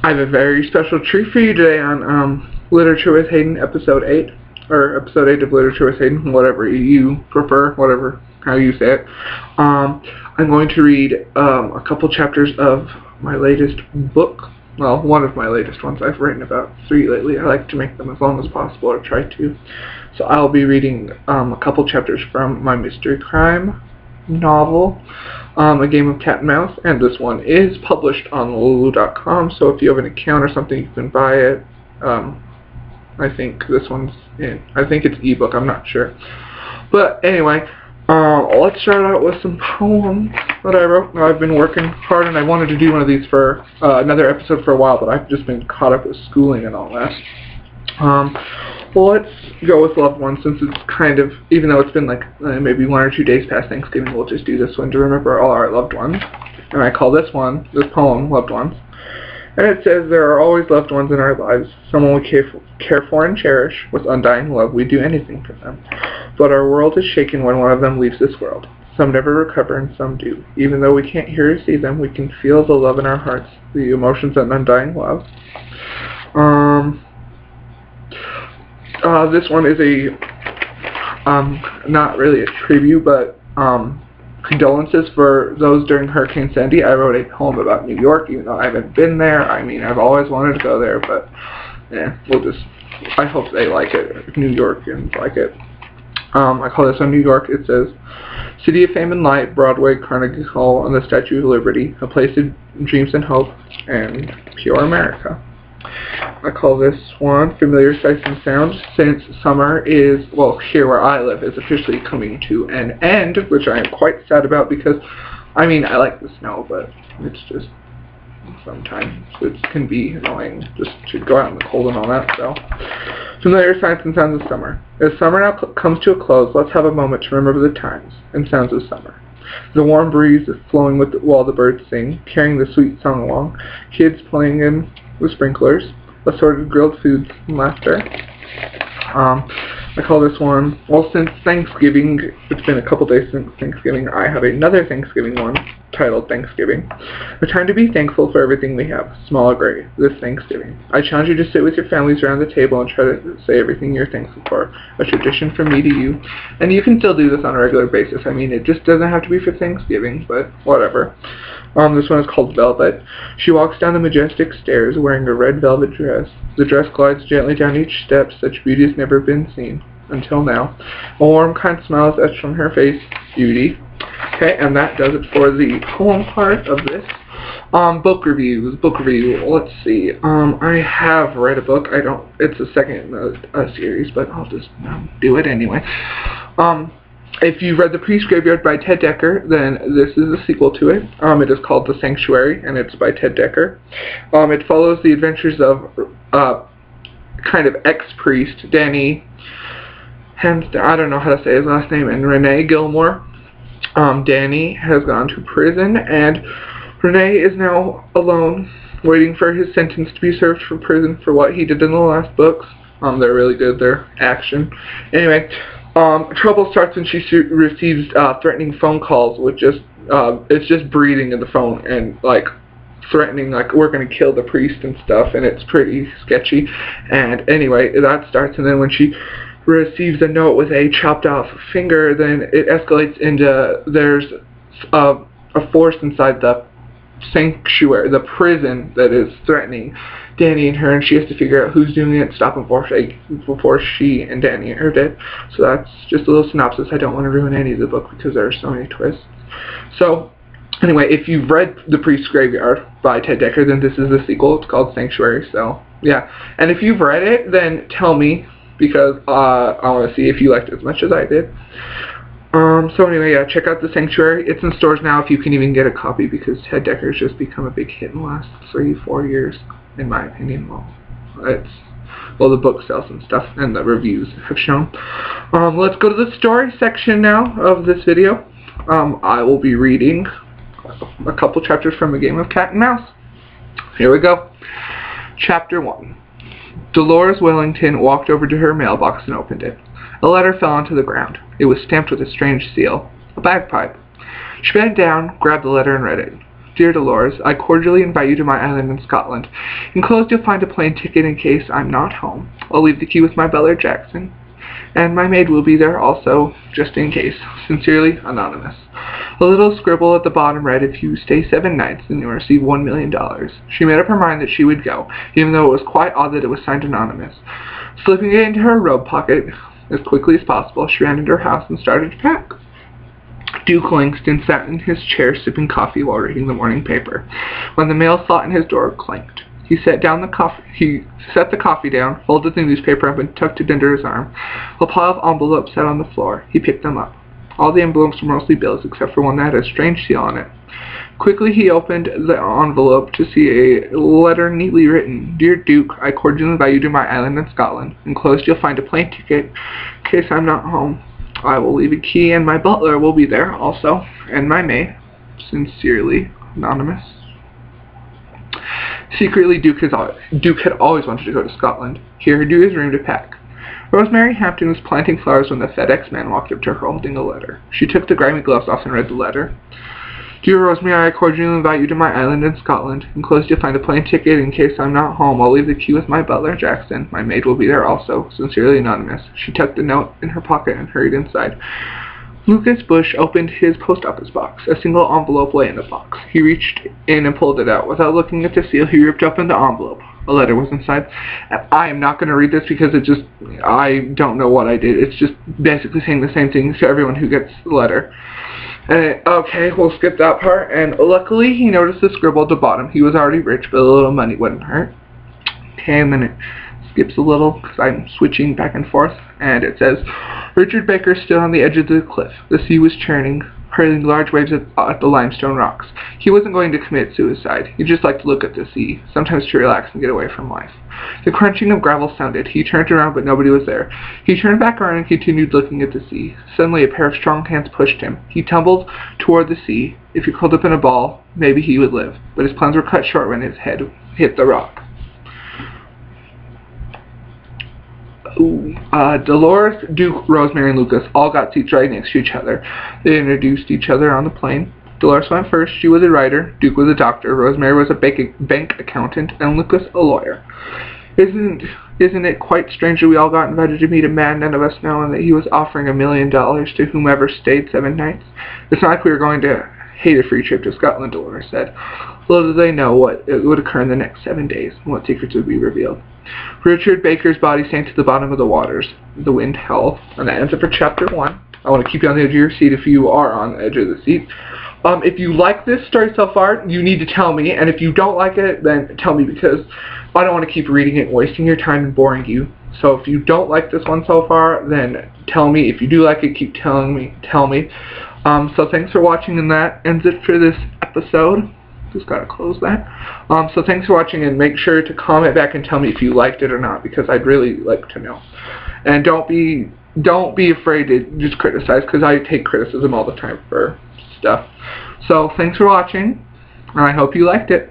I have a very special treat for you today on Literature with Hayden, Episode 8, or Episode 8 of Literature with Hayden, whatever you prefer, whatever, how you say it. I'm going to read a couple chapters of my latest book. Well, one of my latest ones. I've written about 3 lately. I like to make them as long as possible, or try to. So I'll be reading a couple chapters from my mystery crime novel, A Game of Cat and Mouse, and this one is published on Lulu.com, so if you have an account or something, you can buy it. I think this one's I think it's ebook, I'm not sure. But anyway, let's start out with some poems that I wrote. Now, I've been working hard, and I wanted to do one of these for another episode for a while, but I've just been caught up with schooling and all that. Well, let's go with Loved Ones, since it's kind of, even though it's been like maybe 1 or 2 days past Thanksgiving, we'll just do this one to remember all our loved ones. And I call this poem, Loved Ones. And it says, there are always loved ones in our lives, someone we care for and cherish. With undying love, we do anything for them. But our world is shaken when one of them leaves this world. Some never recover and some do. Even though we can't hear or see them, we can feel the love in our hearts, the emotions and undying love. This one is not really a tribute, but condolences for those during Hurricane Sandy. I wrote a poem about New York, even though I haven't been there. I mean, I've always wanted to go there, but yeah, I hope they like it, New Yorkers like it. I call this one New York. It says, City of Fame and Light, Broadway, Carnegie Hall, and the Statue of Liberty, a place of dreams and hope, and pure America. I call this one Familiar Sights and Sounds, since summer is, well, here where I live, is officially coming to an end, which I am quite sad about because, I mean, I like the snow, but it's just, sometimes it can be annoying just to go out in the cold and all that, so. Familiar Sights and Sounds of Summer. As summer now comes to a close, let's have a moment to remember the times and sounds of summer. The warm breeze is flowing while the birds sing, carrying the sweet song along, kids playing in with sprinklers, assorted grilled foods, and laughter. I call this one, well, since Thanksgiving, it's been a couple days since Thanksgiving, I have another Thanksgiving one titled Thanksgiving. A time to be thankful for everything we have, small or great, this Thanksgiving. I challenge you to sit with your families around the table and try to say everything you're thankful for, a tradition from me to you. And you can still do this on a regular basis. I mean, it just doesn't have to be for Thanksgiving, but whatever. This one is called Velvet. She walks down the majestic stairs wearing a red velvet dress. The dress glides gently down each step. Such beauty has never been seen until now. A warm, kind smile is etched from her face. Beauty. Okay, and that does it for the poem part of this. Book review. Let's see. I have read a book. It's a second series, but I'll just do it anyway. If you've read The Priest's Graveyard by Ted Dekker, then this is a sequel to it. It is called The Sanctuary, and it's by Ted Dekker. It follows the adventures of kind of ex-priest Danny, and I don't know how to say his last name, and Renee Gilmore. Danny has gone to prison, and Renee is now alone, waiting for his sentence to be served for prison for what he did in the last books. They're really good, they're action. Anyway, trouble starts when she receives threatening phone calls with it's just breathing in the phone and like threatening, like, we're going to kill the priest and stuff, and it's pretty sketchy. And anyway, that starts, and then when she receives a note with a chopped off finger, then it escalates into there's a force inside the sanctuary, the prison, that is threatening Danny and her, and she has to figure out who's doing it and stop them before she and Danny are dead. So that's just a little synopsis. I don't want to ruin any of the book because there are so many twists. So anyway, if you've read The Priest's Graveyard by Ted Dekker, then this is the sequel. It's called Sanctuary. So yeah, and if you've read it, then tell me, because I want to see if you liked it as much as I did. So anyway, yeah, check out The Sanctuary. It's in stores now if you can even get a copy, because Ted Dekker's just become a big hit in the last 3-4 years, in my opinion. Well, the book sells and stuff, and the reviews have shown. Let's go to the story section now of this video. I will be reading a couple chapters from A Game of Cat and Mouse. Here we go. Chapter 1. Dolores Wellington walked over to her mailbox and opened it. A letter fell onto the ground. It was stamped with a strange seal, a bagpipe. She bent down, grabbed the letter, and read it. Dear Dolores, I cordially invite you to my island in Scotland. Enclosed you'll find a plane ticket in case I'm not home. I'll leave the key with my butler, Jackson. And my maid will be there also, just in case. Sincerely, Anonymous. A little scribble at the bottom read, if you stay 7 nights, then you'll receive $1 million. She made up her mind that she would go, even though it was quite odd that it was signed Anonymous. Slipping it into her robe pocket as quickly as possible, she ran into her house and started to pack. Duke Langston sat in his chair sipping coffee while reading the morning paper, when the mail slot in his door clanked. He set the coffee down, folded the newspaper up, and tucked it under his arm. A pile of envelopes sat on the floor. He picked them up. All the envelopes were mostly bills, except for one that had a strange seal on it. Quickly he opened the envelope to see a letter neatly written. Dear Duke, I cordially invite you to my island in Scotland. Enclosed you'll find a plane ticket in case I'm not home. I will leave a key, and my butler will be there also, and my maid. Sincerely, Anonymous. Secretly, Duke had always wanted to go to Scotland. He hurried to his room to pack. Rosemary Hampton was planting flowers when the FedEx man walked up to her holding a letter. She took the grimy gloves off and read the letter. Dear Rosemary, I cordially invite you to my island in Scotland. Enclosed you'll find a plane ticket in case I'm not home. I'll leave the key with my butler, Jackson. My maid will be there also. Sincerely, Anonymous. She tucked the note in her pocket and hurried inside. Lucas Bush opened his post office box. A single envelope lay in the box. He reached in and pulled it out. Without looking at the seal, he ripped open the envelope. A letter was inside. I am not going to read this because I don't know what I did. It's just basically saying the same thing to everyone who gets the letter. Okay, we'll skip that part. And luckily, he noticed the scribble at the bottom. He was already rich, but a little money wouldn't hurt. Okay, and then it skips a little because I'm switching back and forth. And it says, Richard Baker stood on the edge of the cliff. The sea was churning, hurling large waves at the limestone rocks. He wasn't going to commit suicide. He just liked to look at the sea, sometimes to relax and get away from life. The crunching of gravel sounded. He turned around, but nobody was there. He turned back around and continued looking at the sea. Suddenly, a pair of strong hands pushed him. He tumbled toward the sea. If he curled up in a ball, maybe he would live. But his plans were cut short when his head hit the rock. Dolores, Duke, Rosemary, and Lucas all got seats right next to each other. They introduced each other on the plane. Dolores went first. She was a writer. Duke was a doctor. Rosemary was a bank accountant. And Lucas a lawyer. Isn't it quite strange that we all got invited to meet a man none of us know, and that he was offering $1 million to whomever stayed 7 nights? It's not like we were going to hate a free trip to Scotland, Dolores said. Little did they know what would occur in the next 7 days, and what secrets would be revealed. Richard Baker's body sank to the bottom of the waters. The wind howled. And that ends it for Chapter 1. I want to keep you on the edge of your seat if you are on the edge of the seat. If you like this story so far, you need to tell me. And if you don't like it, then tell me, because I don't want to keep reading it and wasting your time and boring you. So if you don't like this one so far, then tell me. If you do like it, keep telling me. Tell me. So thanks for watching, and that ends it for this episode. Just gotta close that. So thanks for watching, and make sure to comment back and tell me if you liked it or not, because I'd really like to know. And don't be afraid to just criticize, because I take criticism all the time for stuff. So thanks for watching, and I hope you liked it.